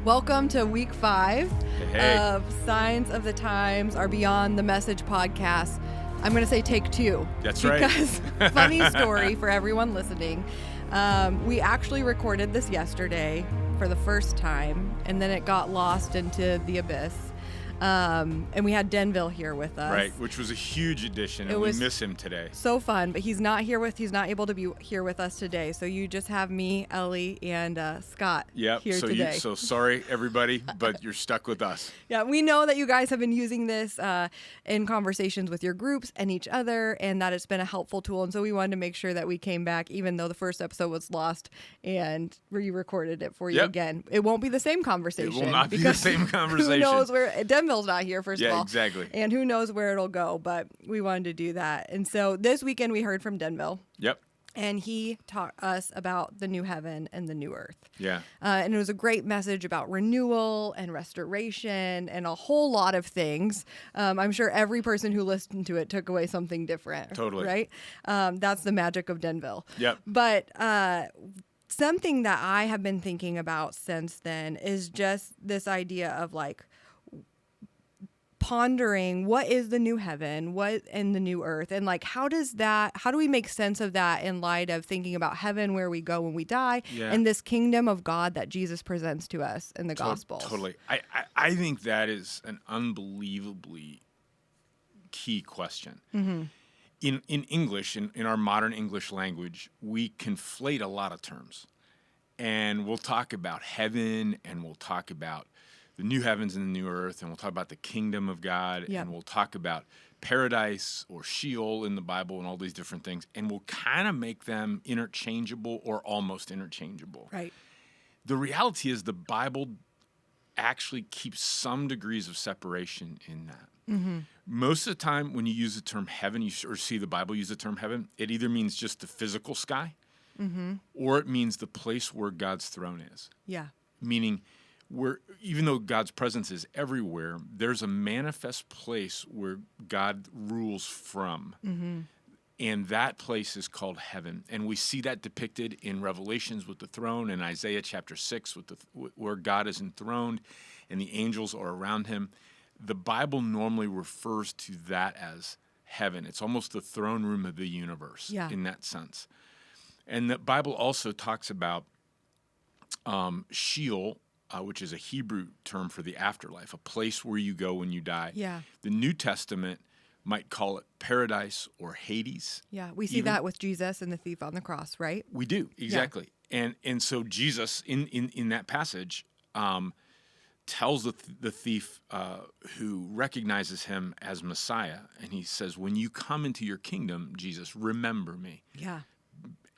Welcome to week 5 Hey. of Signs of the Times Are Beyond the Message podcast. I'm going to say take 2. That's right. Because funny story for everyone listening. We actually recorded this yesterday for the first time, and then it got lost into the abyss. And we had Denville here with us. Right, which was a huge addition, and we miss him today. So fun, but he's not able to be here with us today. So you just have me, Ellie, and Scott here today. So sorry, everybody, but you're stuck with us. Yeah, we know that you guys have been using this in conversations with your groups and each other, and that it's been a helpful tool. And so we wanted to make sure that we came back, even though the first episode was lost, and re-recorded it for you again. It won't be the same conversation. It will not be the same conversation. Who knows where Denville's not here, first of all. Yeah, exactly. And who knows where it'll go, but we wanted to do that. And so this weekend we heard from Denville. Yep. And he taught us about the new heaven and the new earth. Yeah. And it was a great message about renewal and restoration and a whole lot of things. I'm sure every person who listened to it took away something different. Totally. Right? That's the magic of Denville. Yep. But something that I have been thinking about since then is just this idea of like pondering what is the new heaven, what and the new earth, and like how do we make sense of that in light of thinking about heaven, where we go when we die, and this kingdom of God that Jesus presents to us in the Gospels. Totally. I think that is an unbelievably key question. Mm-hmm. In English, in our modern English language, we conflate a lot of terms. And we'll talk about heaven, and we'll talk about the new heavens and the new earth, and we'll talk about the kingdom of God, and we'll talk about paradise or Sheol in the Bible and all these different things, and we'll kind of make them interchangeable or almost interchangeable. Right. The reality is the Bible actually keeps some degrees of separation in that. Mm-hmm. Most of the time when you use the term heaven, or see the Bible use the term heaven, it either means just the physical sky, or it means the place where God's throne is. Yeah. Meaning, even though God's presence is everywhere, there's a manifest place where God rules from. Mm-hmm. And that place is called heaven. And we see that depicted in Revelations with the throne, and Isaiah chapter 6 where God is enthroned and the angels are around him. The Bible normally refers to that as heaven. It's almost the throne room of the universe in that sense. And the Bible also talks about Sheol, which is a Hebrew term for the afterlife, a place where you go when you die. Yeah. The New Testament might call it paradise or Hades. Yeah, we see that with Jesus and the thief on the cross, right? We do, exactly. Yeah. And so Jesus, in that passage, tells the thief who recognizes him as Messiah, and he says, when you come into your kingdom, Jesus, remember me. Yeah.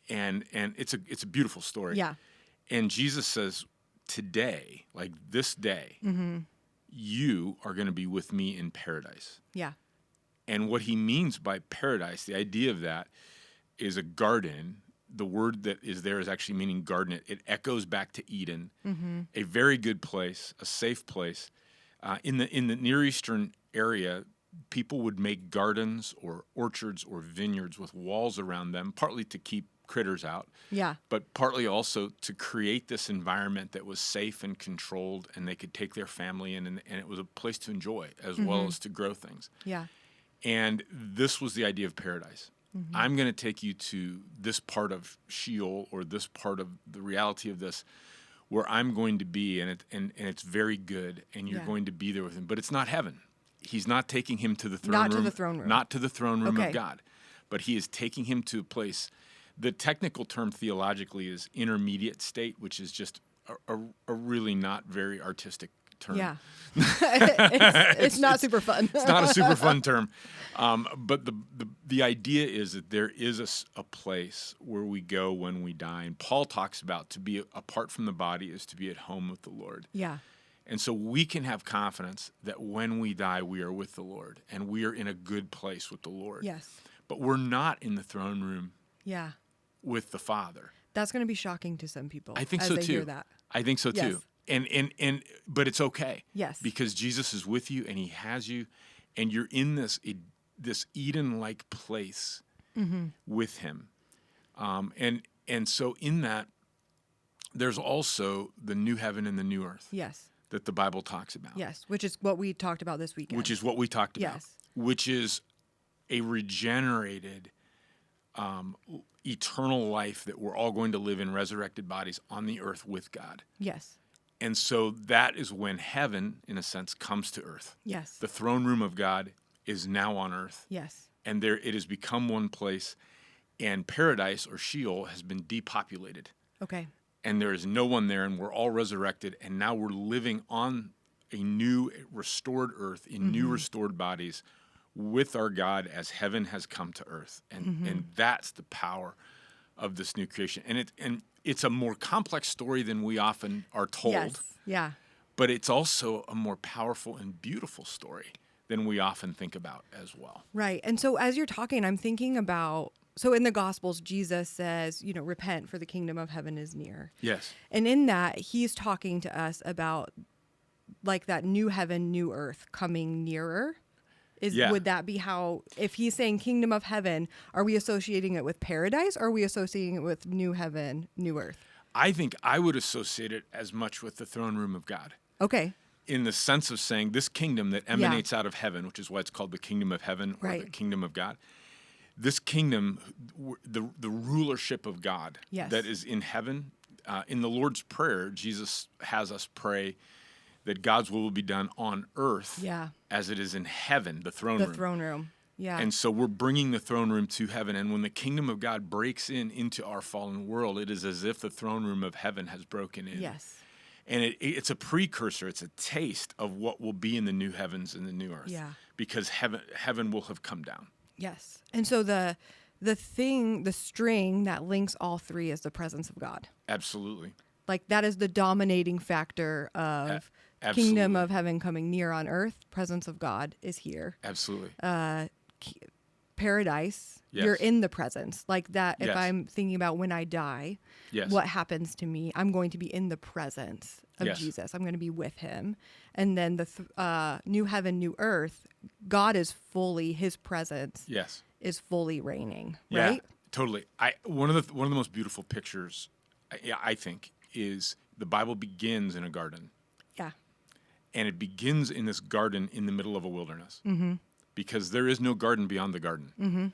And it's a beautiful story. Yeah. And Jesus says, today, like this day, you are going to be with me in paradise. Yeah. And what he means by paradise, the idea of that is a garden. The word that is there is actually meaning garden. It echoes back to Eden, a very good place, a safe place. In the Near Eastern area, people would make gardens or orchards or vineyards with walls around them, partly to keep critters out, but partly also to create this environment that was safe and controlled, and they could take their family in, and it was a place to enjoy as well as to grow things. Yeah. And this was the idea of paradise. I'm going to take you to this part of Sheol, or this part of the reality of this, where I'm going to be, and it's very good, and you're going to be there with him. But it's not heaven. He's not taking him to the throne room. Not to the throne room. Not to the throne room of God. But he is taking him to a place. The technical term theologically is intermediate state, which is just a really not very artistic term. Yeah. it's not super fun. It's not a super fun term. But the idea is that there is a place where we go when we die. And Paul talks about to be apart from the body is to be at home with the Lord. Yeah. And so we can have confidence that when we die, we are with the Lord, and we are in a good place with the Lord. Yes. But we're not in the throne room with the Father. That's going to be shocking to some people. I think as so they too. Hear that. I think so too. And but it's okay. Yes. Because Jesus is with you and he has you, and you're in this Eden-like place with him. And so in that, there's also the new heaven and the new earth Yes. that the Bible talks about. Yes. Which is what we talked about this weekend. Which is what we talked about. Yes. Which is a regenerated, eternal life that we're all going to live in resurrected bodies on the earth with God. Yes. And so that is when heaven, in a sense, comes to earth. Yes. The throne room of God is now on earth. Yes. And there it has become one place, and paradise or Sheol has been depopulated. Okay. And there is no one there, and we're all resurrected, and now we're living on a new restored earth in new restored bodies with our God as heaven has come to earth. And that's the power of this new creation. And it's a more complex story than we often are told. Yes. Yeah. But it's also a more powerful and beautiful story than we often think about as well. Right. And so as you're talking, I'm thinking about, so in the Gospels, Jesus says, repent for the kingdom of heaven is near. Yes. And in that, he's talking to us about like that new heaven, new earth coming nearer. Would that be how, if he's saying kingdom of heaven, are we associating it with paradise or are we associating it with new heaven, new earth? I think I would associate it as much with the throne room of God. Okay. In the sense of saying this kingdom that emanates out of heaven, which is why it's called the kingdom of heaven or the kingdom of God. This kingdom, the rulership of God that is in heaven, in the Lord's Prayer, Jesus has us pray that God's will be done on earth as it is in heaven, the throne room. The throne room, yeah. And so we're bringing the throne room to heaven. And when the kingdom of God breaks into our fallen world, it is as if the throne room of heaven has broken in. Yes. And it's a precursor, it's a taste of what will be in the new heavens and the new earth. Yeah. Because heaven will have come down. Yes. And so the string that links all three is the presence of God. Absolutely. Like that is the dominating factor of kingdom of heaven coming near on earth. Presence of God is here. Absolutely. Paradise, you're in the presence. Like that, if I'm thinking about when I die, what happens to me, I'm going to be in the presence of Jesus. I'm going to be with him. And then the new heaven, new earth, God is fully, his presence is fully reigning, right? Yeah, totally. One of the most beautiful pictures, I think, is the Bible begins in a garden. Yeah. And it begins in this garden in the middle of a wilderness. Mm-hmm. Because there is no garden beyond the garden. Mm-hmm.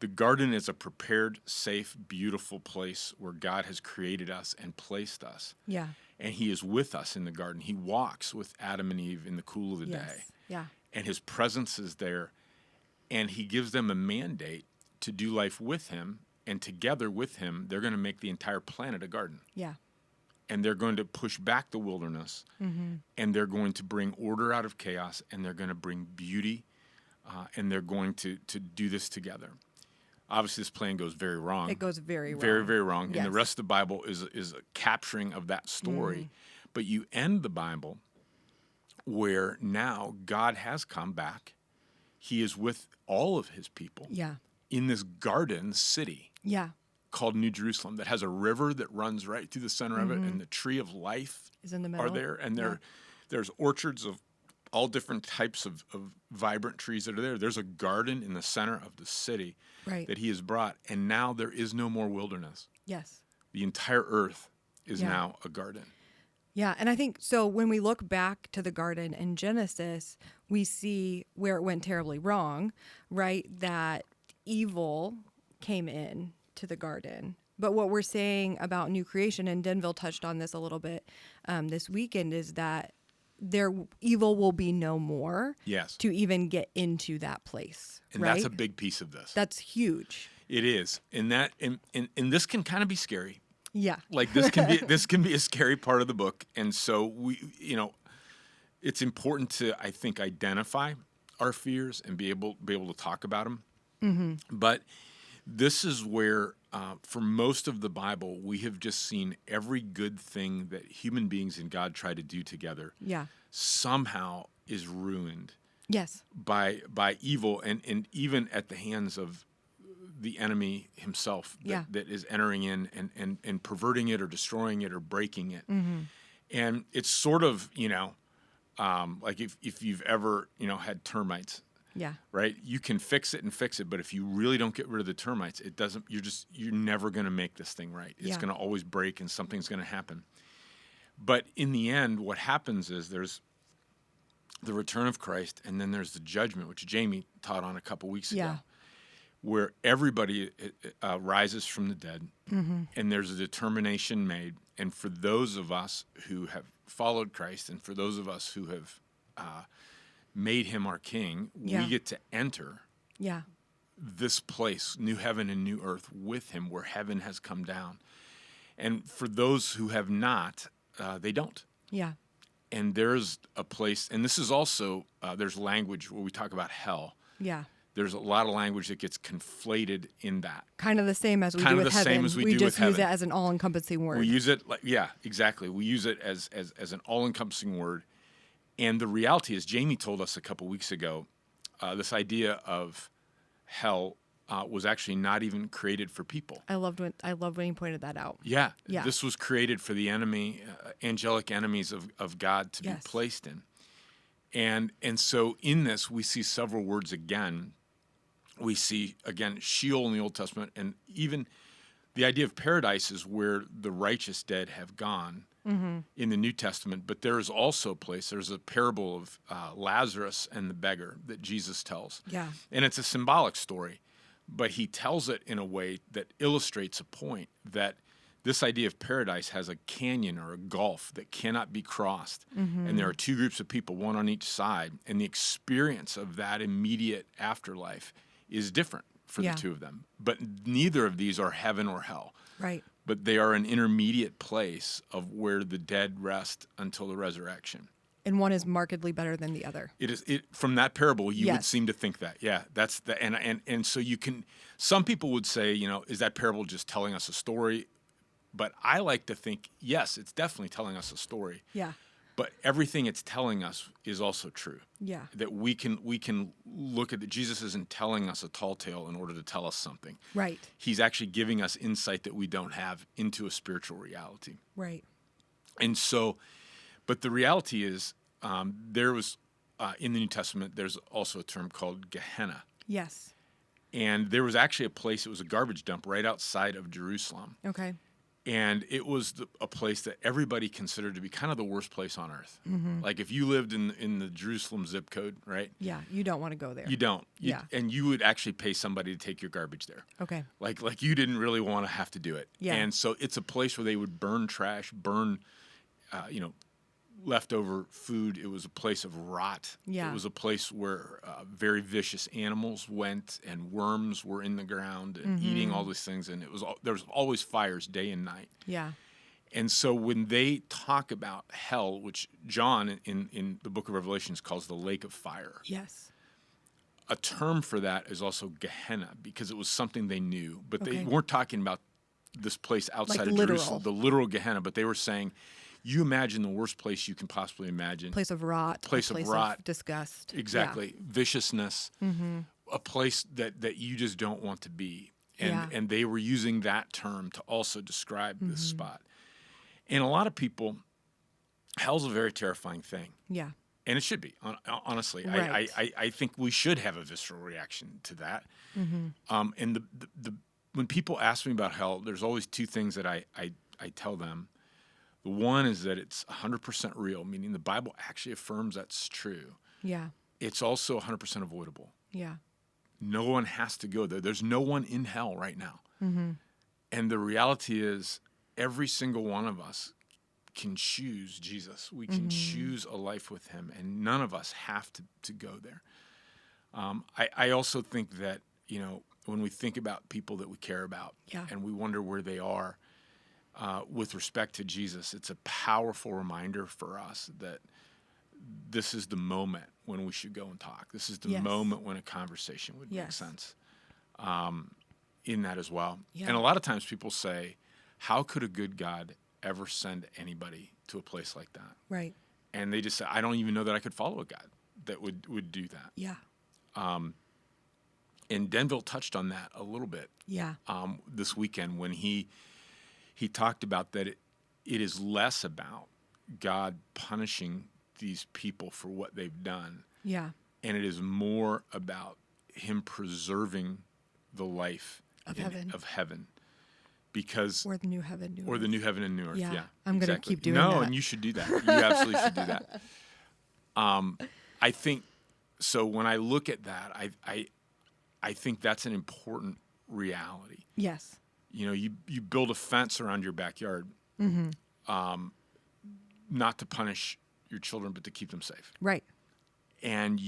The garden is a prepared, safe, beautiful place where God has created us and placed us. Yeah. And he is with us in the garden. He walks with Adam and Eve in the cool of the day. Yeah. And his presence is there. And he gives them a mandate to do life with him. And together with him, they're going to make the entire planet a garden. Yeah. And they're going to push back the wilderness. Mm-hmm. And they're going to bring order out of chaos. And they're going to bring beauty. And they're going to do this together. Obviously, this plan goes very wrong. It goes very wrong. Very, very wrong. Yes. And the rest of the Bible is a capturing of that story. But you end the Bible where now God has come back. He is with all of his people in this garden city called New Jerusalem that has a river that runs right through the center of it, and the tree of life is in the middle. Are there. And there's orchards of all different types of vibrant trees that are there. There's a garden in the center of the city that he has brought. And now there is no more wilderness. Yes. The entire earth is now a garden. Yeah. And I think, so when we look back to the garden in Genesis, we see where it went terribly wrong, right? That evil came in to the garden. But what we're saying about new creation, and Denville touched on this a little bit this weekend, is that evil will be no more to even get into that place. And right? that's a big piece of this. That's huge. It is. And this can kind of be scary. Yeah. Like this can be a scary part of the book. And so it's important to, I think, identify our fears and be able to talk about them. Mm-hmm. But this is where, for most of the Bible, we have just seen every good thing that human beings and God try to do together somehow is ruined by evil and even at the hands of the enemy himself that is entering in and perverting it or destroying it or breaking it. Mm-hmm. And it's sort of, like if you've ever, had termites, Yeah. right? You can fix it, but if you really don't get rid of the termites, it doesn't. You're never going to make this thing right. It's Yeah. going to always break, and something's going to happen. But in the end, what happens is there's the return of Christ, and then there's the judgment, which Jamie taught on a couple weeks ago, where everybody rises from the dead, and there's a determination made. And for those of us who have followed Christ, and for those of us who have made him our king, we get to enter this place, new heaven and new earth, with him, where heaven has come down. And for those who have not, they don't. Yeah. And there's a place, and this is also, there's language where we talk about hell. Yeah. There's a lot of language that gets conflated in that. Kind of the same as we do with heaven. Same as we do just with use heaven. it as an all-encompassing word. We use it, exactly. We use it as an all-encompassing word. And the reality is, Jamie told us a couple weeks ago, this idea of hell was actually not even created for people. I loved when you pointed that out. Yeah. This was created for the enemy, angelic enemies of God to be placed in. And so in this, we see several words again. We see, again, Sheol in the Old Testament, and even the idea of paradise is where the righteous dead have gone in the New Testament. But there is also a place, there's a parable of Lazarus and the beggar that Jesus tells. Yeah. And it's a symbolic story, but he tells it in a way that illustrates a point that this idea of paradise has a canyon or a gulf that cannot be crossed. And there are two groups of people, one on each side. And the experience of that immediate afterlife is different for the two of them. But neither of these are heaven or hell. Right. But they are an intermediate place of where the dead rest until the resurrection. And one is markedly better than the other. From that parable, you would seem to think that. Yeah, that's the and so you can. Some people would say, is that parable just telling us a story? But I like to think, yes, it's definitely telling us a story. Yeah. But everything it's telling us is also true. Yeah. That we can look at Jesus isn't telling us a tall tale in order to tell us something. Right. He's actually giving us insight that we don't have into a spiritual reality. Right. And so, but the reality is, there was, in the New Testament, there's also a term called Gehenna. Yes. And there was actually a place, it was a garbage dump right outside of Jerusalem. Okay. And it was a place that everybody considered to be kind of the worst place on earth. Like if you lived in the Jerusalem zip code, right? Yeah, you don't want to go there. You don't. Yeah. And you would actually pay somebody to take your garbage there. Okay. Like you didn't really want to have to do it. Yeah. And so it's a place where they would burn trash, burn, leftover food. It was a place of rot. Yeah. It was a place where very vicious animals went, and worms were in the ground and eating all these things. And there was always fires day and night. Yeah. And so when they talk about hell, which John in the book of Revelations calls the lake of fire. Yes. A term for that is also Gehenna, because it was something they knew. But they Okay. weren't talking about this place outside Like of literal. Jerusalem, the literal Gehenna, but they were saying, you imagine the worst place you can possibly imagine. Place of rot. Place of rot. Disgust. Exactly. Viciousness. A place that you just don't want to be. And they were using that term to also describe this spot. And a lot of people, hell's a very terrifying thing. Yeah. And it should be, honestly. Right. I think we should have a visceral reaction to that. And when people ask me about hell, there's always two things that I tell them. The one is that it's 100% real, meaning the Bible actually affirms that's true. Yeah. It's also 100% avoidable. Yeah. No one has to go there. There's no one in hell right now. And the reality is every single one of us can choose Jesus. We can choose a life with him, and none of us have to go there. I also think that, when we think about people that we care about and we wonder where they are, with respect to Jesus, it's a powerful reminder for us that this is the moment when we should go and talk. This is the moment when a conversation would make sense in that as well. Yeah. And a lot of times people say, how could a good God ever send anybody to a place like that? Right. And they just say, I don't even know that I could follow a God that would do that. Yeah. And Denville touched on that a little bit this weekend when he talked about that it is less about God punishing these people for what they've done. Yeah. and it is more about him preserving the life Of heaven. of heaven, because Or the new heaven, new or the earth. new heaven and new earth. Yeah, I'm going to exactly. keep doing no, that. and you should do that. You absolutely should do that. I think so. When I look at that, I think that's an important reality. Yes. You know, you build a fence around your backyard, not to punish your children, but to keep them safe. Right. And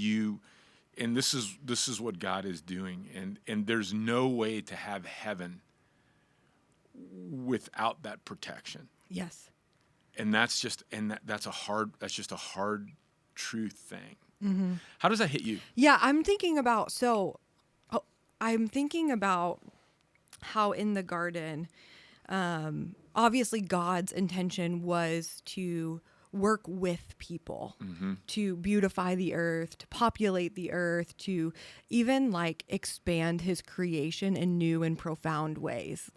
this is what God is doing, and there's no way to have heaven without that protection. Yes. And that's just a hard truth thing. How does that hit you? Yeah, I'm thinking about how in the garden, obviously God's intention was to work with people, to beautify the earth, to populate the earth, to even like expand his creation in new and profound ways.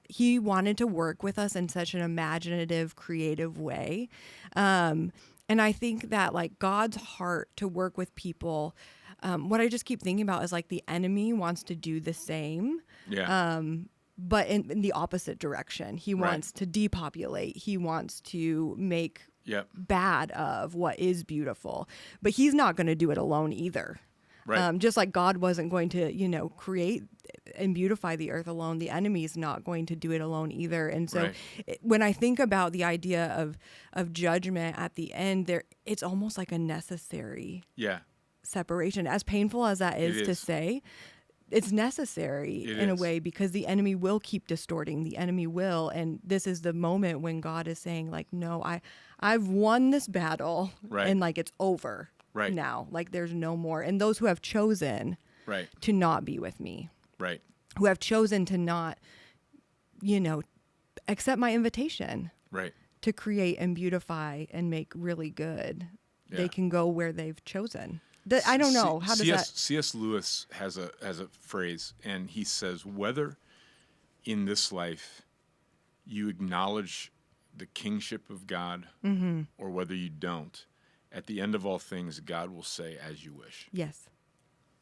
He wanted to work with us in such an imaginative, creative way. And I think that like God's heart to work with people, what I just keep thinking about is like the enemy wants to do the same. Yeah. But in the opposite direction. He Right. wants to depopulate. He wants to make Yep. bad of what is beautiful. But he's not going to do it alone either. Right. Just like God wasn't going to, create and beautify the earth alone, the enemy is not going to do it alone either. And so Right. when I think about the idea of judgment at the end, it's almost like a necessary Yeah. separation. As painful as that is to say, it's necessary in a way, because the enemy will keep distorting. The enemy will. And this is the moment when God is saying like, no, I've won this battle. Right. And like, it's over Right. now. Like there's no more. And those who have chosen Right. to not be with me, Right. who have chosen to not, accept my invitation Right. to create and beautify and make really good, Yeah. they can go where they've chosen. I don't know. How does that? C.S. Lewis has a phrase, and he says, whether in this life you acknowledge the kingship of God or whether you don't, at the end of all things, God will say, as you wish. Yes.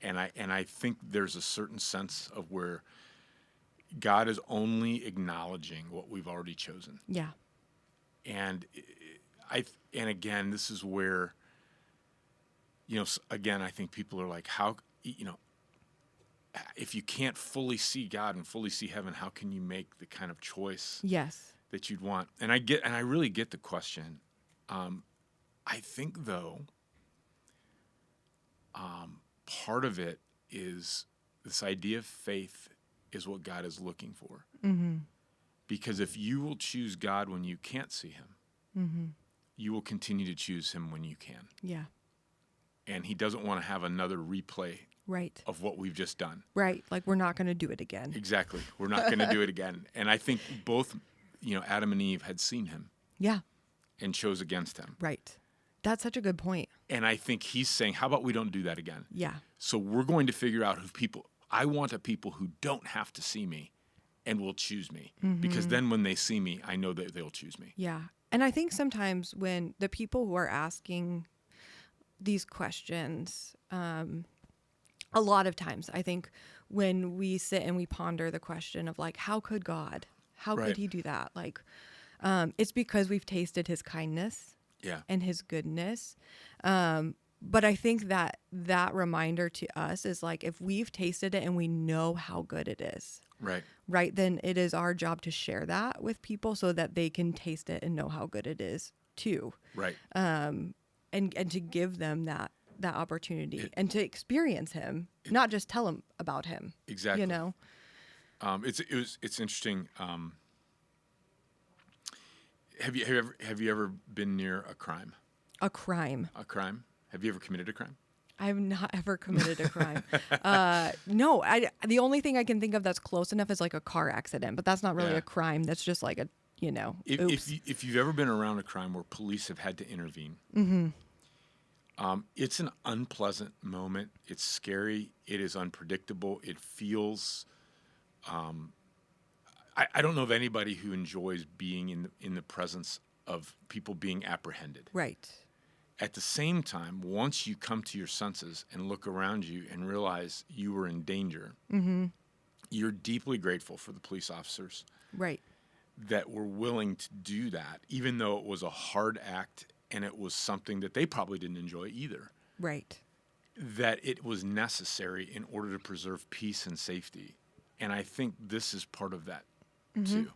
And I think there's a certain sense of where God is only acknowledging what we've already chosen. Yeah. And again, this is where, again, I think people are like, how, if you can't fully see God and fully see heaven, how can you make the kind of choice Yes. that you'd want? And I really get the question. I think though, part of it is this idea of faith is what God is looking for. Mm-hmm. Because if you will choose God when you can't see him, you will continue to choose him when you can. Yeah. And he doesn't want to have another replay Right. of what we've just done. Right. Like we're not going to do it again. Exactly. We're not going to do it again. And I think both, Adam and Eve had seen him. Yeah. And chose against him. Right. That's such a good point. And I think he's saying, how about we don't do that again? Yeah. So we're going to figure out I want a people who don't have to see me and will choose me. Because then when they see me, I know that they'll choose me. Yeah. And I think sometimes when the people who are asking these questions, a lot of times, I think when we sit and we ponder the question of like, how could God, how Right. could he do that? Like, it's because we've tasted his kindness and his goodness. But I think that reminder to us is like, if we've tasted it and we know how good it is, right, then it is our job to share that with people so that they can taste it and know how good it is too. Right. And to give them that opportunity and to experience him, not just tell them about him. Exactly. It's It's interesting. Have you ever been near a crime? a crime. A crime? Have you ever committed a crime? I have not ever committed a crime. No, the only thing I can think of that's close enough is like a car accident, but that's not really a crime. That's just like a, oops. If you've ever been around a crime where police have had to intervene, it's an unpleasant moment. It's scary. It is unpredictable. It feels. I don't know of anybody who enjoys being in the presence of people being apprehended. Right. At the same time, once you come to your senses and look around you and realize you were in danger, you're deeply grateful for the police officers Right. that were willing to do that, even though it was a hard act and it was something that they probably didn't enjoy either. Right. That it was necessary in order to preserve peace and safety. And I think this is part of that too.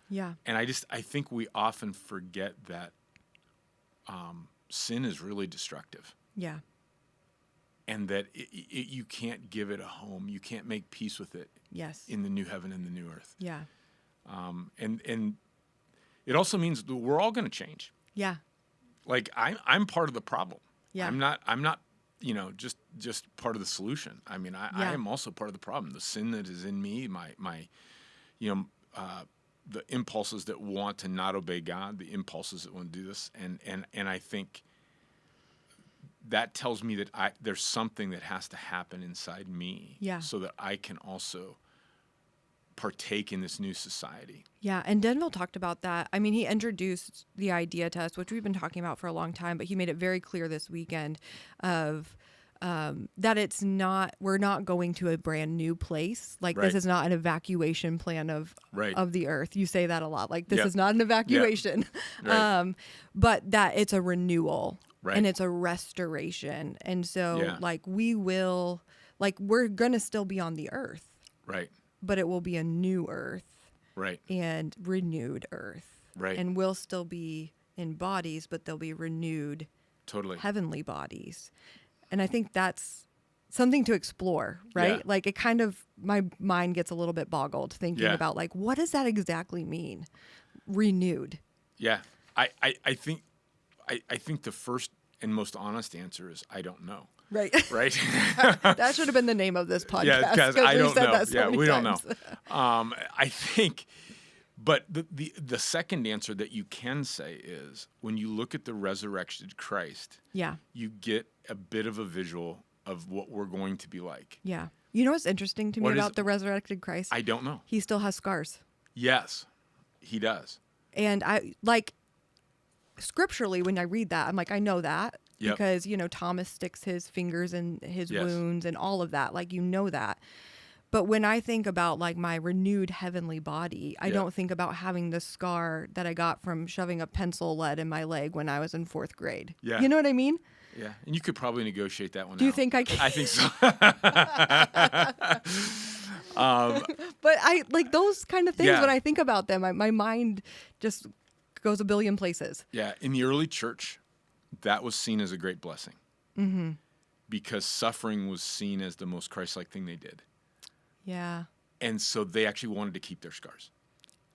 Yeah. And I think we often forget that sin is really destructive. Yeah. And that you can't give it a home. You can't make peace with it Yes. in the new heaven and the new earth. Yeah. And it also means that we're all going to change. Yeah. Like I'm part of the problem. Yeah. I'm not just part of the solution. I mean, I am also part of the problem. The sin that is in me, my the impulses that want to not obey God, the impulses that want to do this, and I think that tells me that there's something that has to happen inside me, so that I can also partake in this new society. Yeah, and Denville talked about that. I mean, he introduced the idea to us, which we've been talking about for a long time, but he made it very clear this weekend of that we're not going to a brand new place. Like this is not an evacuation plan of the earth. You say that a lot. Like this is not an evacuation, but that it's a renewal and it's a restoration. And so like we're going to still be on the earth, but it will be a new earth and renewed earth. And we'll still be in bodies, but they'll be renewed heavenly bodies. And I think that's something to explore, right? Yeah. Like it kind of, my mind gets a little bit boggled thinking about like, what does that exactly mean? Renewed. Yeah. I think the first and most honest answer is I don't know. Right. Right. That should have been the name of this podcast. Yeah, because I don't know. We don't know. times. I think, but the second answer that you can say is when you look at the resurrected Christ, you get a bit of a visual of what we're going to be like. Yeah. You know what's interesting to me about the resurrected Christ? I don't know. He still has scars. Yes, he does. And I like scripturally when I read that, I'm like, I know that because, Thomas sticks his fingers in his wounds and all of that. Like, that. But when I think about like my renewed heavenly body, I don't think about having the scar that I got from shoving a pencil lead in my leg when I was in 4th grade. Yeah. You know what I mean? Yeah. And you could probably negotiate that one out. Do you think I can? I think so. But I like those kind of things when I think about them. My mind just goes a billion places. Yeah. In the early church, that was seen as a great blessing because suffering was seen as the most Christ-like thing they did. Yeah. And so they actually wanted to keep their scars.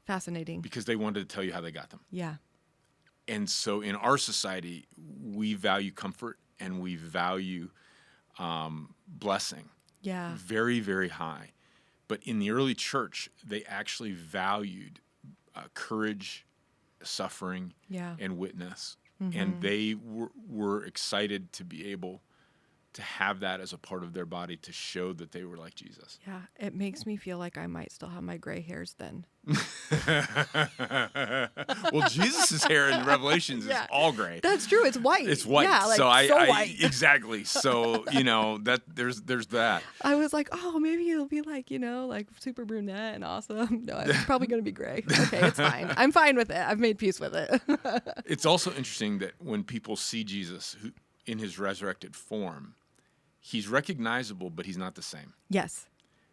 Fascinating. Because they wanted to tell you how they got them. Yeah. And so in our society, we value comfort and we value blessing. Yeah. Very, very high. But in the early church, they actually valued courage, suffering, and witness. And they were excited to be able to have that as a part of their body to show that they were like Jesus. Yeah, it makes me feel like I might still have my gray hairs then. Well, Jesus' hair in Revelations is all gray. That's true. It's white. It's white. Yeah, like so white. Exactly. So, that there's that. I was like, oh, maybe it'll be like, like super brunette and awesome. No, it's probably going to be gray. Okay, it's fine. I'm fine with it. I've made peace with it. It's also interesting that when people see Jesus in his resurrected form, he's recognizable, but he's not the same. Yes.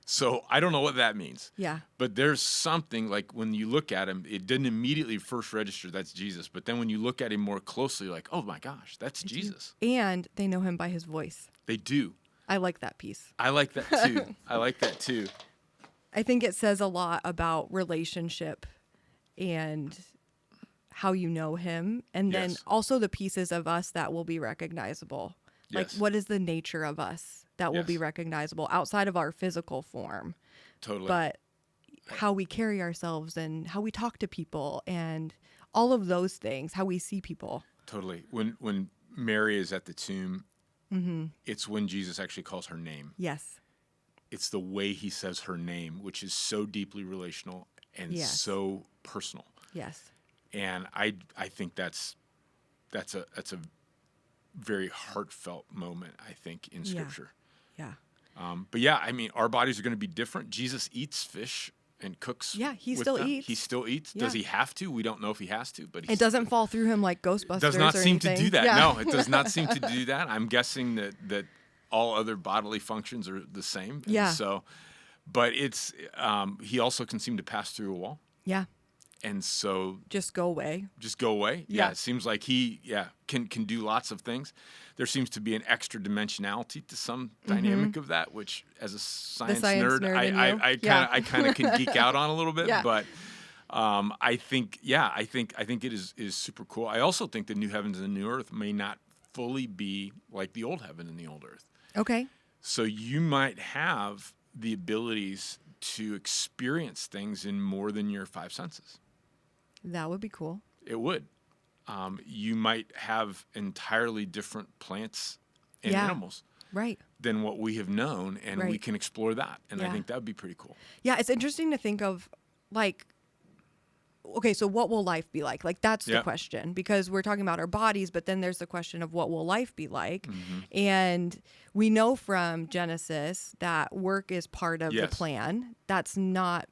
So I don't know what that means. Yeah. But there's something like when you look at him, it didn't immediately first register that's Jesus. But then when you look at him more closely, like, oh my gosh, that's Jesus. And they know him by his voice. They do. I like that piece. I like that too. I think it says a lot about relationship and how you know him. And then also the pieces of us that will be recognizable. Like, what is the nature of us that will be recognizable outside of our physical form? Totally. But how we carry ourselves and how we talk to people and all of those things, how we see people. Totally. When Mary is at the tomb, it's when Jesus actually calls her name. Yes. It's the way he says her name, which is so deeply relational and so personal. Yes. And I think that's a very heartfelt moment, I think, in Yeah. Scripture. Yeah. But yeah, I mean, our bodies are going to be different. Jesus eats fish and cooks. Yeah, he with still them. eats. He still eats. Yeah. Does he have to? We don't know if he has to, but It doesn't fall through him like Ghostbusters. does not or seem anything. to do that. Yeah. No, it does not seem to do that. I'm guessing that all other bodily functions are the same. And Yeah. so, but it's he also can seem to pass through a wall, Yeah. and so Just go away. just go away. Yeah. It seems like he can do lots of things. There seems to be an extra dimensionality to some dynamic of that, which as a science nerd, in you. I kind of can geek out on a little bit. Yeah. But I think it is super cool. I also think the new heavens and the new earth may not fully be like the old heaven and the old earth. Okay. So you might have the abilities to experience things in more than your five senses. That would be cool. It would. You might have entirely different plants and Yeah. animals Right. than what we have known, and we Right. can explore that. And I Yeah. think that would be pretty cool. Yeah, it's interesting to think of, like, okay, so what will life be like? Like, that's the Yeah. question, because we're talking about our bodies, but then there's the question of what will life be like? Mm-hmm. And we know from Genesis that work is part of Yes. the plan. That's not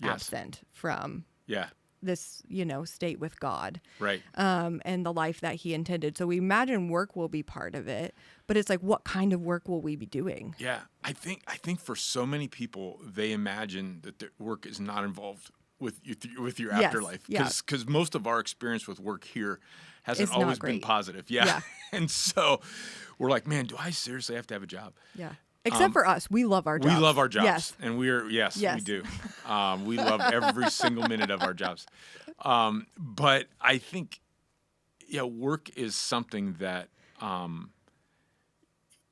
Yes. absent from Yeah. this, state with God, Right. and the life that he intended. So we imagine work will be part of it, but it's like, what kind of work will we be doing? Yeah. I think for so many people, they imagine that their work is not involved with your Yes, afterlife, yeah. because most of our experience with work here hasn't It's not always been great. positive. Yeah. Yeah. And so we're like, man, do I seriously have to have a job? Yeah. Except for us, we love our jobs. We love our jobs, Yes. and we Yes. do. We love every single minute of our jobs. But I think, work is something that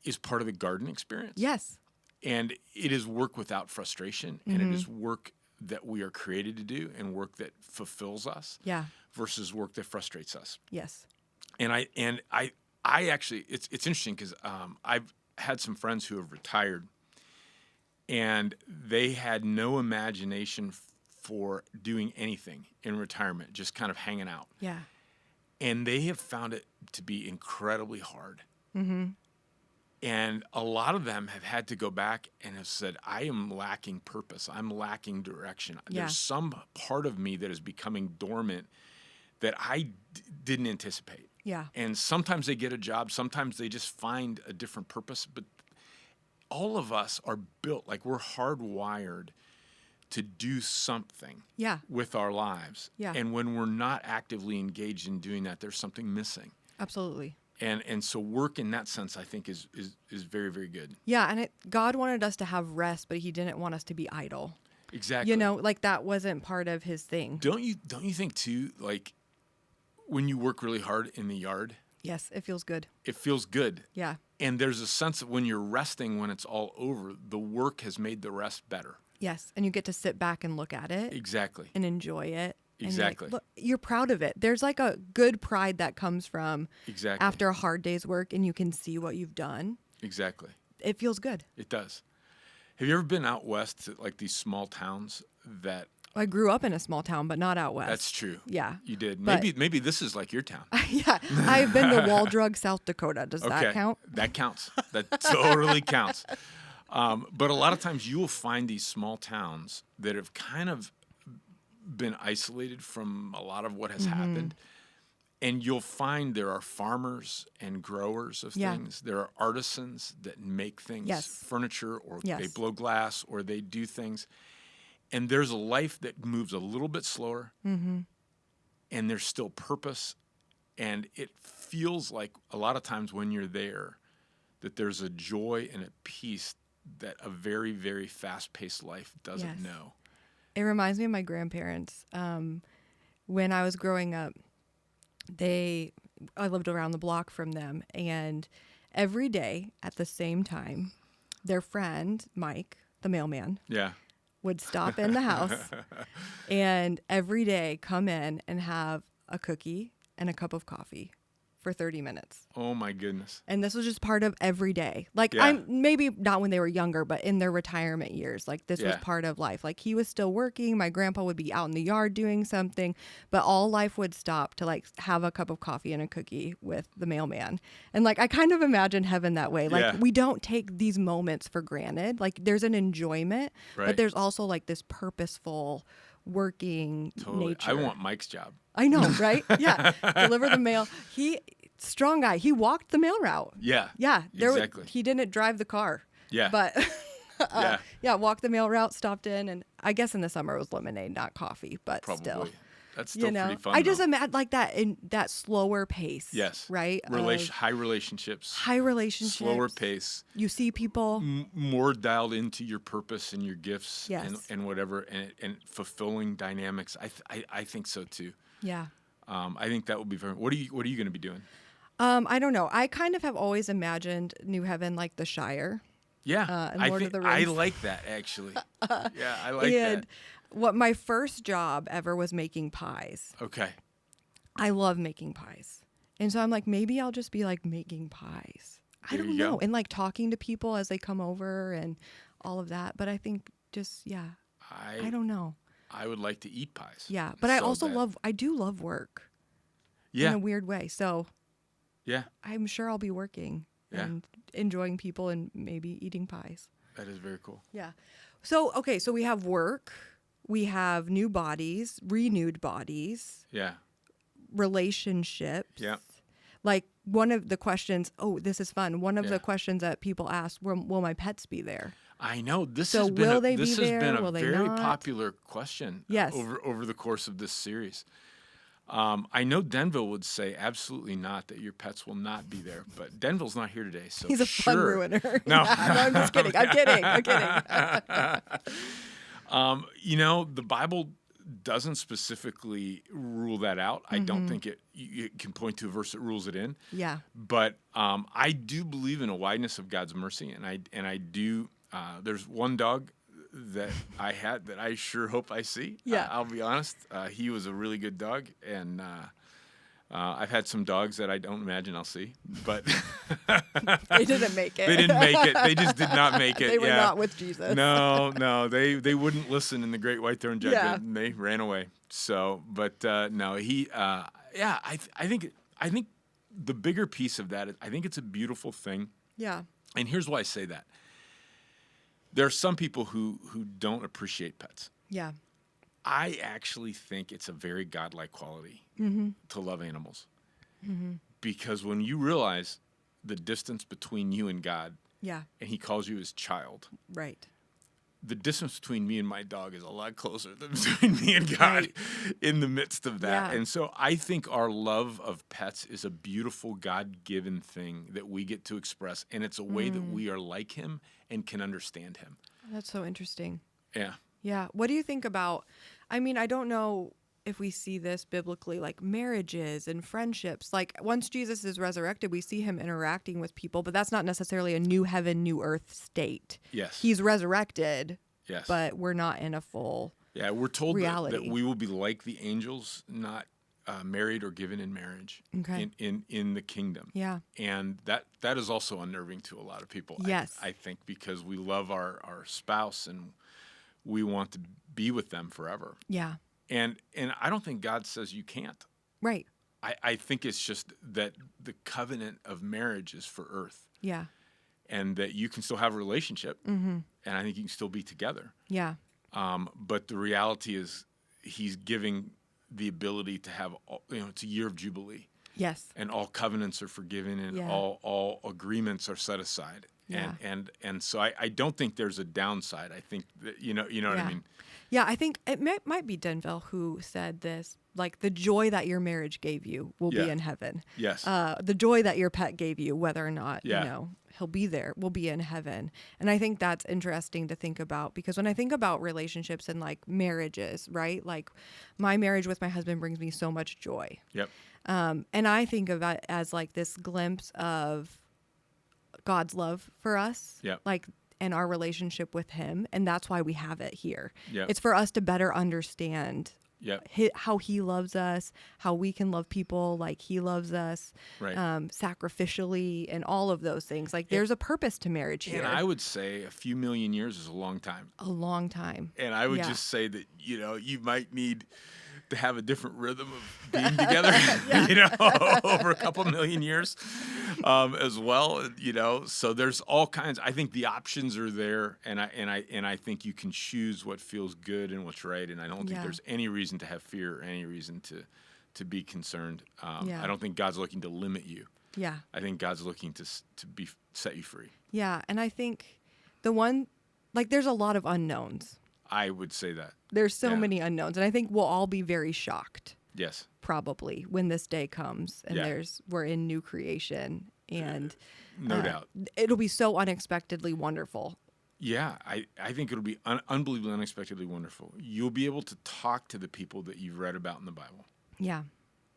is part of the garden experience. Yes. And it is work without frustration, and it is work that we are created to do, and work that fulfills us. Yeah. Versus work that frustrates us. Yes. And I actually, it's interesting because I've had some friends who have retired, and they had no imagination for doing anything in retirement, just kind of hanging out. Yeah. And they have found it to be incredibly hard. Mm-hmm. And a lot of them have had to go back and have said, I am lacking purpose. I'm lacking direction. Yeah. There's some part of me that is becoming dormant that I didn't anticipate. Yeah. And sometimes they get a job. Sometimes they just find a different purpose. But all of us are built, like we're hardwired to do something Yeah. with our lives. Yeah. And when we're not actively engaged in doing that, there's something missing. Absolutely. And so work in that sense, I think, is very, very good. Yeah. And God wanted us to have rest, but he didn't want us to be idle. Exactly. Like that wasn't part of his thing. Don't you think too, like when you work really hard in the yard, Yes. It feels good. it feels good. Yeah. And there's a sense of when you're resting, when it's all over, the work has made the rest better. Yes. And you get to sit back and look at it Exactly. and enjoy it. And Exactly. look, you're proud of it. There's like a good pride that comes from Exactly. after a hard day's work, and you can see what you've done. Exactly. It feels good. It does. Have you ever been out west to like these small towns that? I grew up in a small town, but not out west. That's true. Yeah. You did. But- Maybe this is like your town. Yeah. I've been to Waldrug, South Dakota. Does that count? That counts. That totally counts. But a lot of times you will find these small towns that have kind of been isolated from a lot of what has happened. And you'll find there are farmers and growers of Yeah. things. There are artisans that make things, Yes. furniture, or Yes. they blow glass, or they do things. And there's a life that moves a little bit slower, and there's still purpose. And it feels like a lot of times when you're there that there's a joy and a peace that a very, very fast-paced life doesn't Yes. know. It reminds me of my grandparents. When I was growing up, I lived around the block from them, and every day at the same time, their friend, Mike, the mailman, Yeah. would stop in the house and every day come in and have a cookie and a cup of coffee for 30 minutes. Oh my goodness. And this was just part of every day. Like Yeah. I'm maybe not when they were younger, but in their retirement years, like this was Yeah. part of life. Like he was still working. My grandpa would be out in the yard doing something, but all life would stop to like have a cup of coffee and a cookie with the mailman. And like I kind of imagine heaven that way. Like Yeah. we don't take these moments for granted. Like there's an enjoyment, Right. but there's also like this purposeful working Totally. nature. I want Mike's job. I know, right? Yeah. Deliver the mail. Strong guy. He walked the mail route. Yeah. Yeah. Exactly. He didn't drive the car. Yeah. But Yeah. yeah, walked the mail route, stopped in, and I guess in the summer it was lemonade, not coffee, but Probably. still. That's still pretty fun. I just though. imagine like that in that slower pace. Yes. Right? High relationships. High relationships. Slower pace. You see people. More dialed into your purpose and your gifts Yes. and whatever and fulfilling dynamics. I think so too. Yeah. I think that would be very. What are you going to be doing? I don't know. I kind of have always imagined New Heaven like the Shire. Yeah, and I Lord of think the I Rings. like that actually. Yeah, I like And that. what my first job ever was making pies. Okay. I love making pies. And so I'm like, maybe I'll just be like making pies. I There don't you know. go. And like talking to people as they come over and all of that. But I think just, yeah, I don't know. I would like to eat pies. Yeah. But I So also bad. I do love work in Yeah. a weird way. So Yeah. I'm sure I'll be working Yeah. and enjoying people and maybe eating pies. That is very cool. Yeah. So, okay. So we have work, we have new bodies, renewed bodies, Yeah. relationships. Yeah. Like one of the questions, this is fun. One of Yeah. the questions that people ask, will my pets be there? I know this So has been will a, they be this has there? been a Will they very not? popular question Yes. over the course of this series. I know Denville would say absolutely not, that your pets will not be there, but Denville's not here today, so He's a fun sure. ruiner. No. Yeah, no, I'm just kidding. I'm kidding. The Bible doesn't specifically rule that out. I don't think you can point to a verse that rules it in. Yeah. But I do believe in a wideness of God's mercy, and I do. There's one dog that I had that I sure hope I see. Yeah. I'll be honest. He was a really good dog, and I've had some dogs that I don't imagine I'll see, but They didn't make it. they didn't make it. They just did not make it. They were yeah. not with Jesus. No, they wouldn't listen in the Great White Throne Judgment, Yeah. and they ran away. So, but no, he, I think the bigger piece of that is I think it's a beautiful thing, Yeah. and here's why I say that. There are some people who don't appreciate pets. Yeah. I actually think it's a very godlike quality to love animals, because when you realize the distance between you and God, Yeah. and He calls you His child. Right. The distance between me and my dog is a lot closer than between me and God in the midst of that. Yeah. And so I think our love of pets is a beautiful God-given thing that we get to express. And it's a way that we are like Him and can understand Him. That's so interesting. Yeah. Yeah. What do you think about, I mean, I don't know if we see this biblically, like marriages and friendships. Like once Jesus is resurrected, we see Him interacting with people, but that's not necessarily a new heaven, new earth state. Yes. He's resurrected, Yes. but we're not in a full Yeah, we're told that reality. we will be like the angels, not married or given in marriage Okay. in the kingdom. Yeah. And that is also unnerving to a lot of people. Yes. I think because we love our spouse and we want to be with them forever. Yeah. And I don't think God says you can't. Right. I think it's just that the covenant of marriage is for earth, Yeah. and that you can still have a relationship, and I think you can still be together. Yeah. But the reality is He's giving the ability to have, it's a year of Jubilee, Yes. and all covenants are forgiven, and Yeah. all agreements are set aside. Yeah. And so I don't think there's a downside. I think that, you know what I Yeah. mean? Yeah, I think it might be Denville who said this, like the joy that your marriage gave you will Yeah. be in heaven. Yes. The joy that your pet gave you, whether or not, Yeah. he'll be there, will be in heaven. And I think that's interesting to think about, because when I think about relationships and like marriages, right? Like my marriage with my husband brings me so much joy. Yep. And I think of it as like this glimpse of God's love for us. Yep. Like, and our relationship with Him. And that's why we have it here. Yep. It's for us to better understand Yep. How he loves us, how we can love people like he loves us, Right. sacrificially, and all of those things. Like there's a purpose to marriage here. And I would say a few million years is a long time. A long time. And I would Yeah. just say that, you might need to have a different rhythm of being together, over a couple million years as well, So there's all kinds. I think the options are there, and I think you can choose what feels good and what's right. And I don't think there's any reason to have fear or any reason to be concerned. I don't think God's looking to limit you. Yeah. I think God's looking to set you free. Yeah, and I think there's a lot of unknowns. I would say that. There's so many unknowns, and I think we'll all be very shocked. Yes. Probably when this day comes and we're in new creation, and no doubt it'll be so unexpectedly wonderful. Yeah, I think it'll be unbelievably unexpectedly wonderful. You'll be able to talk to the people that you've read about in the Bible. Yeah.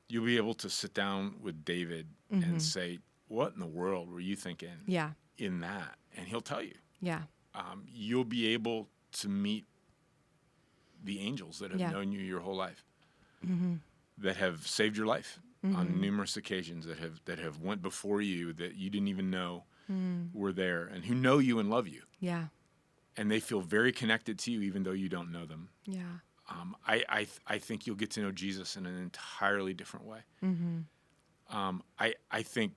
You'll be able to sit down with David and say, what in the world were you thinking in that? And he'll tell you. Yeah. You'll be able to meet the angels that have known you your whole life, that have saved your life on numerous occasions, that have went before you that you didn't even know were there, and who know you and love you. Yeah. And they feel very connected to you even though you don't know them. Yeah. I think you'll get to know Jesus in an entirely different way. I think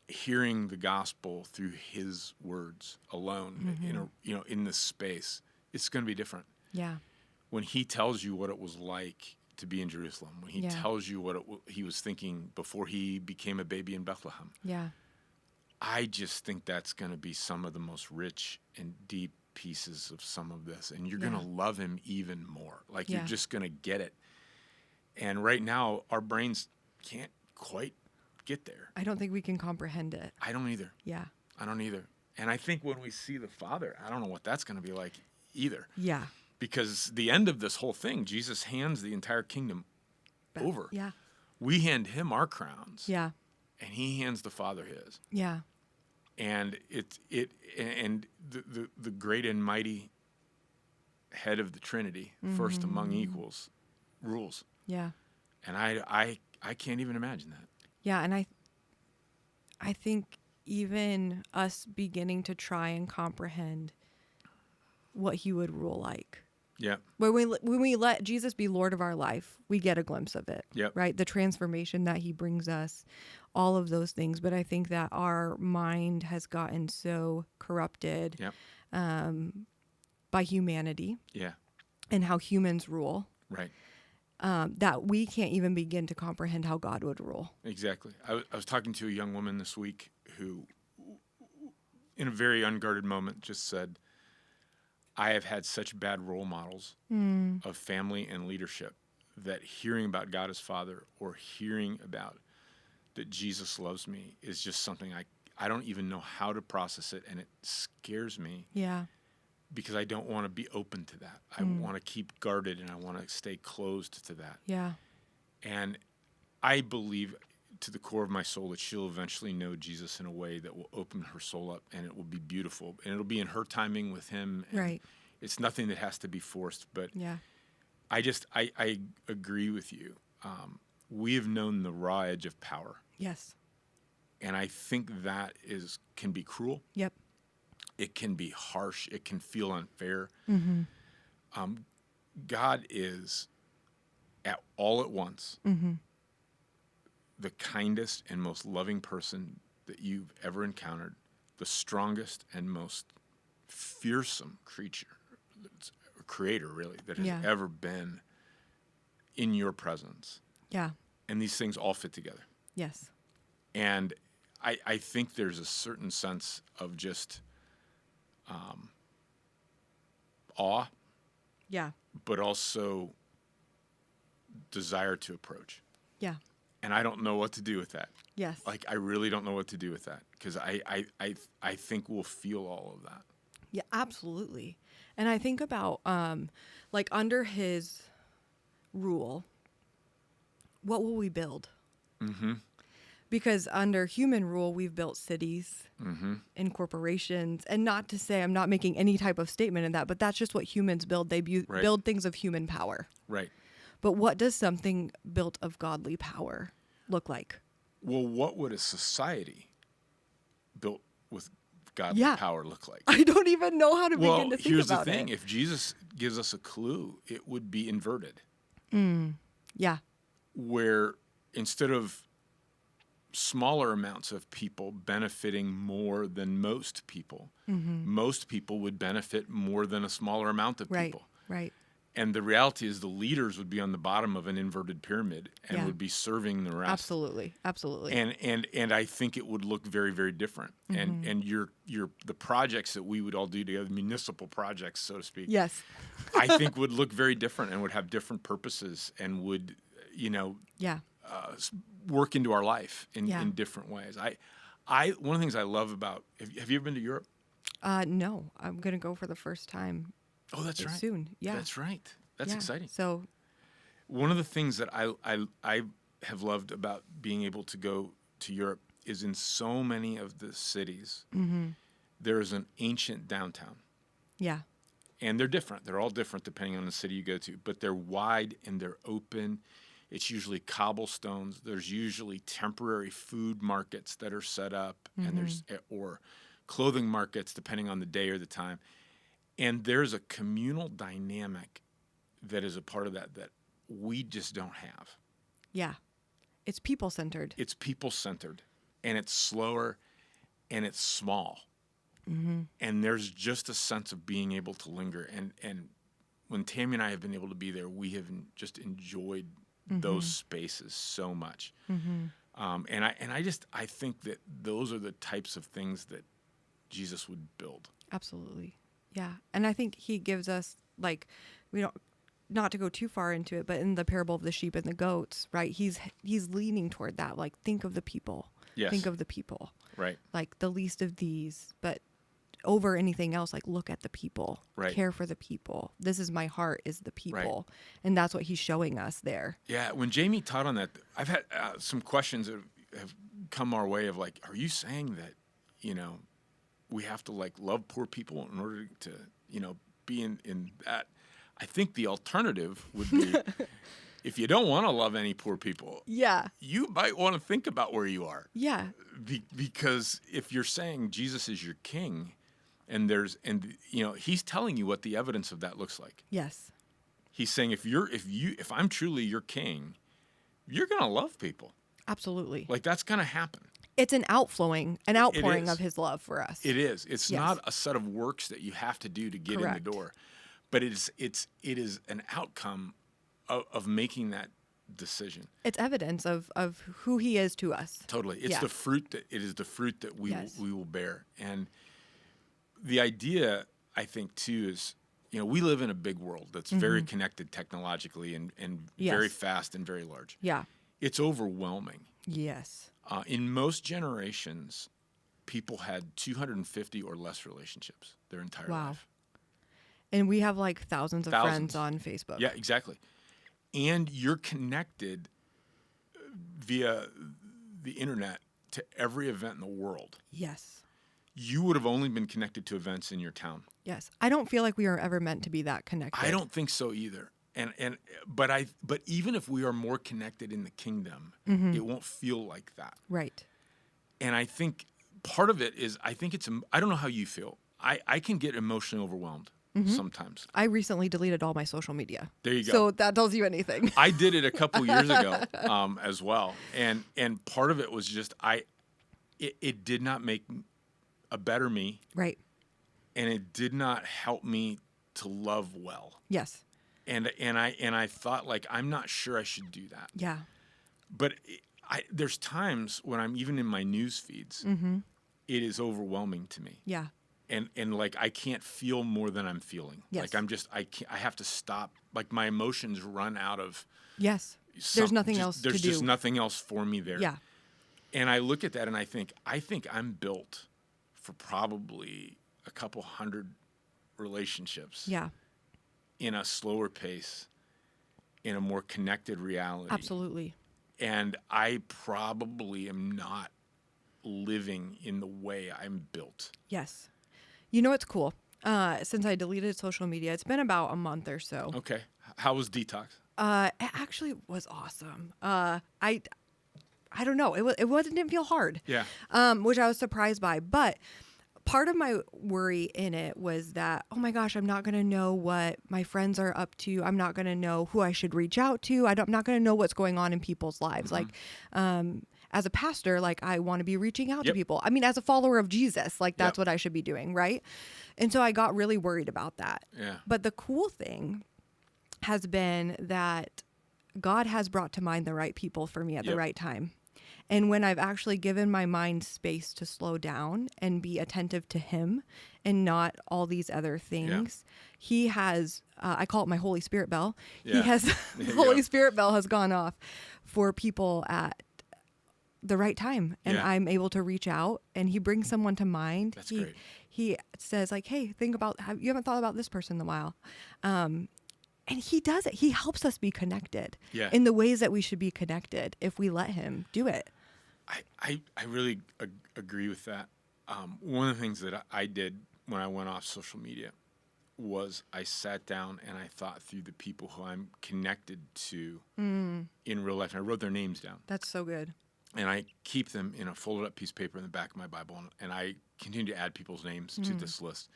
hearing the gospel through his words alone, in this space, it's going to be different. Yeah. When he tells you what it was like to be in Jerusalem, when he tells you what he was thinking before he became a baby in Bethlehem. Yeah. I just think that's going to be some of the most rich and deep pieces of some of this, and you're going to love him even more. Like you're just going to get it. And right now, our brains can't quite get there. I don't think we can comprehend it. I don't either. Yeah. I don't either. And I think when we see the Father, I don't know what that's going to be like either. Yeah. Because the end of this whole thing, Jesus hands the entire kingdom over. Yeah. We hand him our crowns. Yeah. And he hands the Father his. Yeah. And the great and mighty head of the Trinity, first among equals, rules. Yeah. And I can't even imagine that. Yeah, and I think even us beginning to try and comprehend what he would rule like. Yeah. When we let Jesus be Lord of our life, we get a glimpse of it. Yep. Right? The transformation that he brings us, all of those things. But I think that our mind has gotten so corrupted by humanity. Yeah. And how humans rule. Right. That we can't even begin to comprehend how God would rule. Exactly. I was talking to a young woman this week who, in a very unguarded moment, just said, I have had such bad role models of family and leadership that hearing about God as Father or hearing about that Jesus loves me is just something I don't even know how to process it, and it scares me. Yeah. Because I don't want to be open to that. I want to keep guarded, and I want to stay closed to that. Yeah. And I believe to the core of my soul that she'll eventually know Jesus in a way that will open her soul up, and it will be beautiful. And it'll be in her timing with him. And right. It's nothing that has to be forced. But yeah. I agree with you. We have known the raw edge of power. Yes. And I think that can be cruel. Yep. It can be harsh. It can feel unfair. Mm-hmm. God is, all at once, the kindest and most loving person that you've ever encountered, the strongest and most fearsome creator, really, that has ever been in your presence. Yeah. And these things all fit together. Yes. And I think there's a certain sense of just awe, yeah, but also desire to approach. Yeah. And I don't know what to do with that. Yes. Like, I really don't know what to do with that, because I think we'll feel all of that. Yeah, absolutely. And I think about like under his rule, what will we build? Mm-hmm. Because under human rule, we've built cities and corporations. And not to say, I'm not making any type of statement in that, but that's just what humans build. They build things of human power. Right. But what does something built of godly power look like? Well, what would a society built with godly power look like? I don't even know how to begin to think about it. Well, here's the thing. If Jesus gives us a clue, it would be inverted. Yeah. Where instead of smaller amounts of people benefiting more than most people would benefit more than a smaller amount of people. Right. And the reality is the leaders would be on the bottom of an inverted pyramid and would be serving the rest. Absolutely. And I think it would look very, very different. And the projects that we would all do together, municipal projects, so to speak. Yes. I think would look very different and would have different purposes and would, work into our life in different ways. One of the things I love about, have you ever been to Europe? No, I'm going to go for the first time. Oh, that's right. Soon. Yeah. That's right. That's exciting. So one of the things that I have loved about being able to go to Europe is in so many of the cities, there is an ancient downtown. Yeah. And they're different. They're all different depending on the city you go to, but they're wide and they're open. It's usually cobblestones. There's usually temporary food markets that are set up and or clothing markets depending on the day or the time. And there's a communal dynamic that is a part of that we just don't have. Yeah. It's people-centered. It's people-centered. And it's slower and it's small. And there's just a sense of being able to linger. And when Tammy and I have been able to be there, we have just enjoyed those spaces so much. And I think that those are the types of things that Jesus would build. Absolutely. Yeah. And I think he gives us, like, not to go too far into it, but in the parable of the sheep and the goats, right? He's leaning toward that. Like, think of the people. Yes. Think of the people. Right. Like the least of these, but over anything else, like look at the people. Right. Care for the people. This is my heart, is the people. Right. And that's what he's showing us there. Yeah. When Jamie taught on that, I've had some questions that have come our way of like, are you saying that, we have to like love poor people in order to, be in that? I think the alternative would be if you don't want to love any poor people, you might want to think about where you are. Yeah. Because if you're saying Jesus is your king and he's telling you what the evidence of that looks like. Yes. He's saying if I'm truly your king, you're going to love people. Absolutely. Like that's going to happen. It's an outpouring of his love for us. It is. It's not a set of works that you have to do to get in the door, but it is an outcome of making that decision. It's evidence of who he is to us. Totally. It is the fruit that we will bear. And the idea, I think, too, is we live in a big world that's very connected technologically and very fast and very large. Yeah. It's overwhelming. Yes. In most generations, people had 250 or less relationships their entire life. And we have like thousands of friends on Facebook. Yeah, exactly. And you're connected via the internet to every event in the world. Yes. You would have only been connected to events in your town. Yes. I don't feel like we are ever meant to be that connected. I don't think so either. But even if we are more connected in the kingdom, it won't feel like that. Right. And I think part of it is, I don't know how you feel. I can get emotionally overwhelmed sometimes. I recently deleted all my social media. There you go. So that tells you anything. I did it a couple years ago as well. And part of it was just, it did not make a better me. Right. And it did not help me to love well. Yes. And I thought, like, I'm not sure I should do that. Yeah. But there's times when I'm even in my news feeds, it is overwhelming to me. Yeah. And like, I can't feel more than I'm feeling. Yes. Like, I have to stop. Like, my emotions run out of. Yes. There's nothing else to do. There's just nothing else for me there. Yeah. And I look at that and I think I'm built for probably a couple hundred relationships. Yeah. In a slower pace, in a more connected reality. Absolutely. And I probably am not living in the way I'm built. Yes. You know what's cool? Since I deleted social media, it's been about a month or so. Okay. How was detox? It actually was awesome. I don't know. Didn't feel hard. Yeah. Which I was surprised by. But part of my worry in it was that, oh my gosh, I'm not going to know what my friends are up to. I'm not going to know who I should reach out to. I'm not going to know what's going on in people's lives. Like, as a pastor, like I want to be reaching out to people. I mean, as a follower of Jesus, like that's what I should be doing, right? And so I got really worried about that. Yeah. But the cool thing has been that God has brought to mind the right people for me at the right time. And when I've actually given my mind space to slow down and be attentive to him and not all these other things, he has, I call it my Holy Spirit bell. He has, the Holy Spirit bell has gone off for people at the right time. And I'm able to reach out and he brings someone to mind. That's great. He says like, hey, think about, you haven't thought about this person in a while. And he does it. He helps us be connected in the ways that we should be connected if we let him do it. I really agree with that. One of the things that I did when I went off social media was I sat down and I thought through the people who I'm connected to in real life. And I wrote their names down. That's so good. And I keep them in a folded up piece of paper in the back of my Bible. And I continue to add people's names to this list.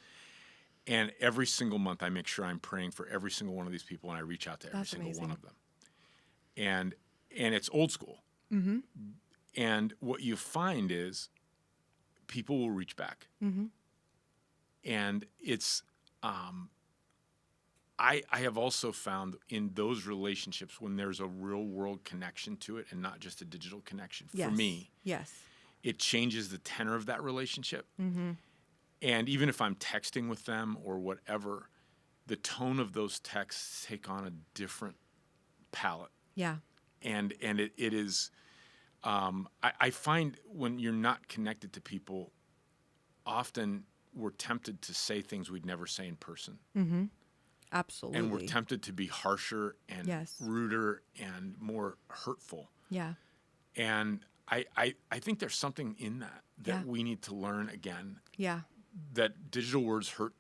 And every single month I make sure I'm praying for every single one of these people and I reach out to every single one of them. And it's old school. Mm-hmm. And what you find is people will reach back. Mm-hmm. And it's, I have also found in those relationships when there's a real world connection to it and not just a digital connection, for me, it changes the tenor of that relationship. Mm-hmm. And even if I'm texting with them or whatever, the tone of those texts take on a different palette. Yeah. And it is, I find when you're not connected to people, often we're tempted to say things we'd never say in person. Mm-hmm. Absolutely. And we're tempted to be harsher and ruder and more hurtful. Yeah. And I think there's something in that we need to learn again. Yeah. That digital words hurt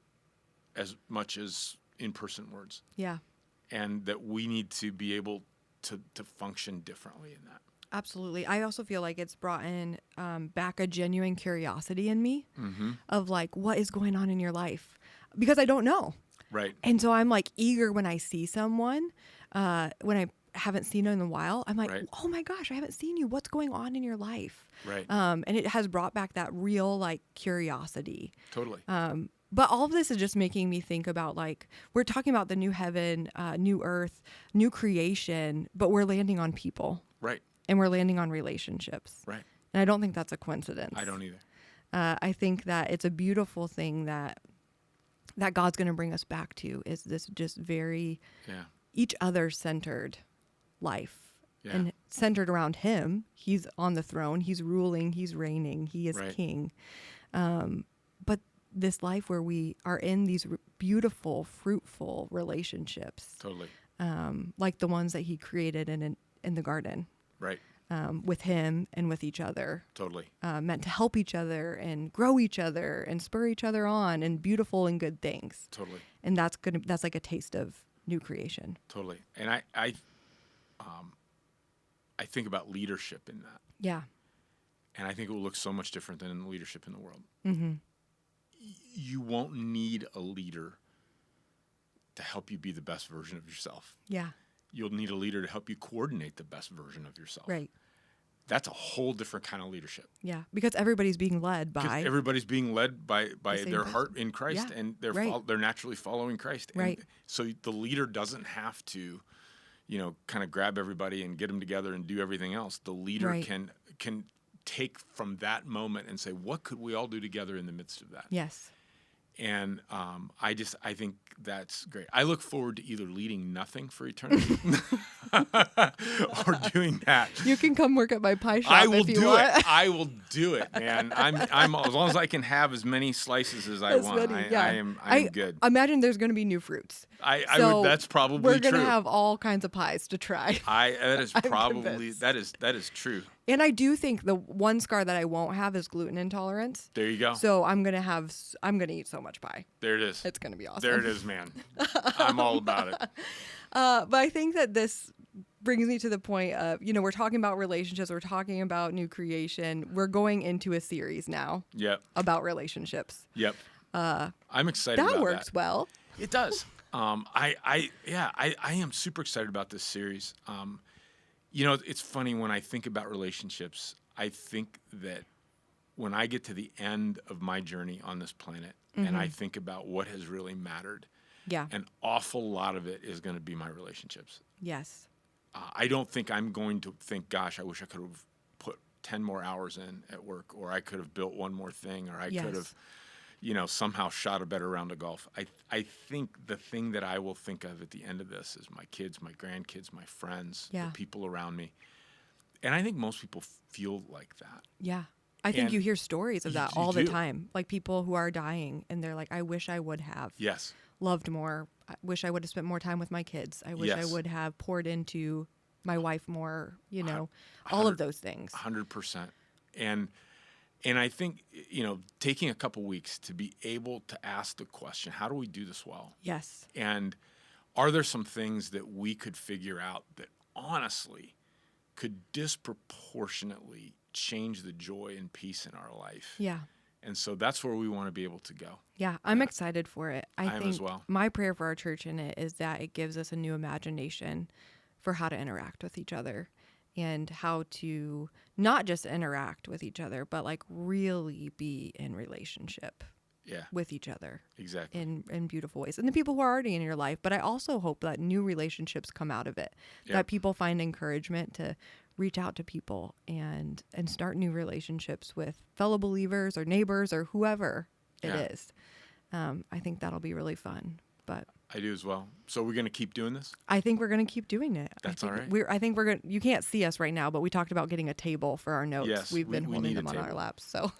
as much as in-person words. Yeah. And that we need to be able to function differently in that. Absolutely. I also feel like it's brought in back a genuine curiosity in me of like, what is going on in your life? Because I don't know. Right. And so I'm like eager when I see someone, when I haven't seen them in a while, I'm like, oh my gosh, I haven't seen you. What's going on in your life? Right. And it has brought back that real like curiosity. Totally. But all of this is just making me think about like, we're talking about the new heaven, new earth, new creation, but we're landing on people. Right. And we're landing on relationships. Right. And I don't think that's a coincidence. I don't either. I think that it's a beautiful thing that God's going to bring us back to is this just very each other centered life and centered around him. He's on the throne. He's ruling. He's reigning. He is king. But this life where we are in these beautiful, fruitful relationships. Totally. Like the ones that he created in the garden. Right. With him and with each other. Totally. Meant to help each other and grow each other and spur each other on and beautiful and good things. Totally. And that's like a taste of new creation. Totally. And I think about leadership in that. Yeah. And I think it will look so much different than leadership in the world. Mm-hmm. You won't need a leader to help you be the best version of yourself. Yeah. You'll need a leader to help you coordinate the best version of yourself. Right. That's a whole different kind of leadership. Yeah, because everybody's being led by their heart in Christ, and they're naturally following Christ. Right. And so the leader doesn't have to, kind of grab everybody and get them together and do everything else. The leader can take from that moment and say, what could we all do together in the midst of that? Yes. And I think that's great. I look forward to either leading nothing for eternity or doing that. You can come work at my pie shop I will if you do want. it. I will do it, man. I'm as long as I can have as many slices as I want. I am good. Imagine there's going to be new fruits. I So would. That's probably we're true. going to have all kinds of pies to try. That is probably convinced. that is true. And I do think the one scar that I won't have is gluten intolerance. There you go. So I'm gonna eat so much pie. There it is. It's gonna be awesome. There it is, man. I'm all about it. But I think that this brings me to the point of, we're talking about relationships. We're talking about new creation. We're going into a series now. Yep. About relationships. Yep. I'm excited about that. That works well. It does. I am super excited about this series. It's funny when I think about relationships, I think that when I get to the end of my journey on this planet and I think about what has really mattered, an awful lot of it is going to be my relationships. Yes. I don't think I'm going to think, gosh, I wish I could have put 10 more hours in at work, or I could have built one more thing, or I could have, somehow shot a better round of golf. I think the thing that I will think of at the end of this is my kids, my grandkids, my friends, the people around me. And I think most people feel like that. Yeah. I think you hear stories of that all the time. Like people who are dying and they're like, I wish I would have loved more. I wish I would have spent more time with my kids. I wish I would have poured into my wife more, all of those things. 100%. And I think, taking a couple weeks to be able to ask the question, how do we do this well? Yes. And are there some things that we could figure out that honestly could disproportionately change the joy and peace in our life? Yeah. And so that's where we want to be able to go. Yeah, I'm excited for it. I am think as well. My prayer for our church in it is that it gives us a new imagination for how to interact with each other and how to not just interact with each other, but like really be in relationship with each other. Exactly. In beautiful ways. And the people who are already in your life. But I also hope that new relationships come out of it, that people find encouragement to reach out to people and start new relationships with fellow believers or neighbors or whoever it is. I think that'll be really fun. But I do as well. So we're going to keep doing this? I think we're going to keep doing it. That's all right. I think we're going to, you can't see us right now, but we talked about getting a table for our notes. Yes, We've been holding them on our table. laps. So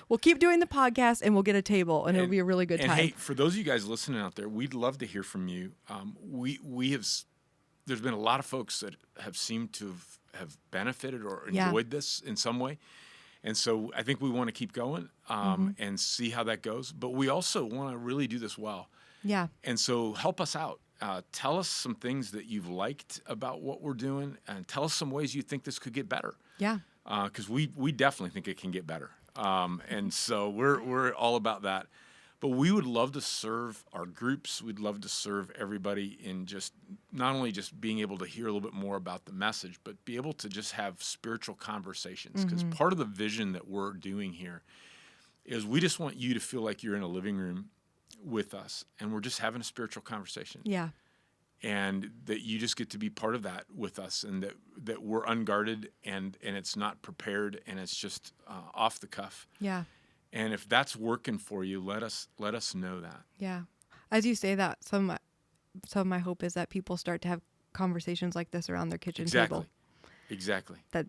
we'll keep doing the podcast and we'll get a table and it'll be a really good time. And hey, for those of you guys listening out there, we'd love to hear from you. There's been a lot of folks that have seemed to have benefited or enjoyed this in some way. And so I think we want to keep going and see how that goes. But we also want to really do this well. Yeah. And so help us out. Tell us some things that you've liked about what we're doing, and tell us some ways you think this could get better. Yeah. Because we definitely think it can get better. And so we're all about that. But we would love to serve our groups. We'd love to serve everybody in just not only just being able to hear a little bit more about the message, but be able to just have spiritual conversations. Because part of the vision that we're doing here is we just want you to feel like you're in a living room with us and we're just having a spiritual conversation. Yeah. And that you just get to be part of that with us, and that we're unguarded and it's not prepared and it's just off the cuff. Yeah. And if that's working for you, let us know that. Yeah. As you say that, some of my hope is that people start to have conversations like this around their kitchen table. Exactly. That,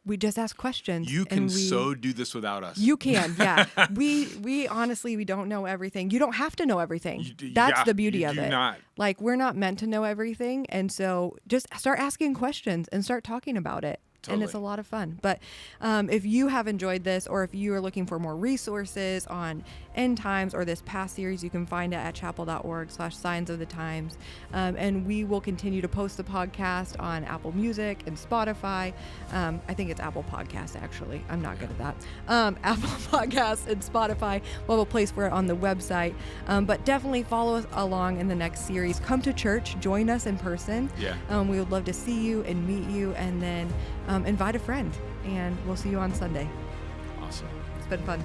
we just ask questions. You can so do this without us. You can, yeah. We honestly, we don't know everything. You don't have to know everything. That's the beauty of it. Not. Like, we're not meant to know everything. And so just start asking questions and start talking about it. Totally. And it's a lot of fun. But if you have enjoyed this, or if you are looking for more resources on end times or this past series, you can find it at chapel.org/signs of the times. And we will continue to post the podcast on Apple Music and Spotify. I think it's Apple Podcasts, actually. I'm not good at that. Apple Podcasts and Spotify. We'll have a place for it on the website. But definitely follow us along in the next series. Come to church. Join us in person. Yeah. We would love to see you and meet you, and then invite a friend, and we'll see you on Sunday. Awesome. It's been fun.